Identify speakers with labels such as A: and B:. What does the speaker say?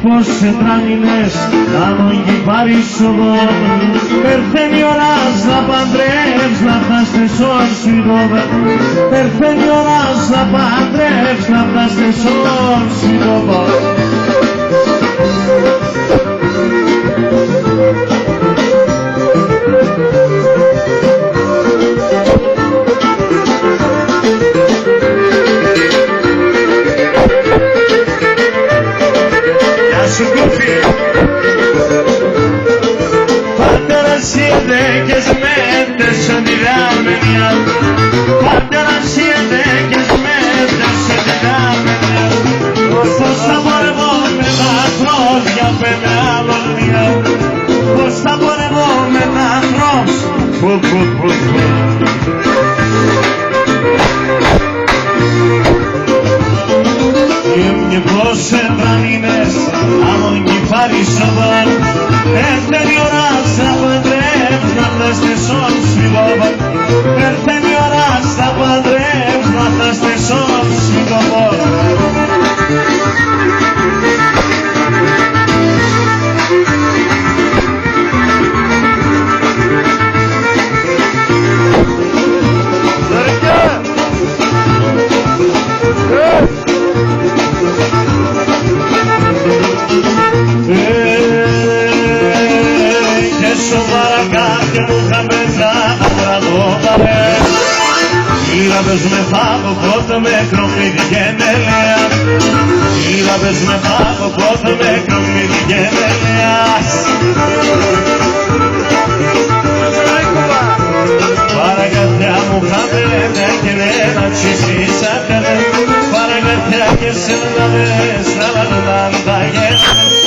A: πως τράνινες να τον κυβαρίσοδο. Περθαίνει ώρας να παντρεύς να φτάσεις όρσιδο. Περθαίνει ώρας να παντρεύς να φτάσεις όρσιδο.
B: Siedekes medes ödülemenya Partnera siedekes medes ödülemenya Posta porvo me na cross ya penalonia Posta porvo me na cross Mnie proszę branines Amon kifariszowan Erteni oraz na padrεύς να φτάσεις όρσιδο. Erteni oraz na padrεύς να φτάσεις όρσιδο. Ήραβες με φάγο πότε με κρομμυδικένελια Ήραβες με φάγο πότε με κρομμυδικένελια Παραγαθιά μου χαμένε και νένα τσισίσακανε Παραγαθιά και σε λαβές να λαλανταγένε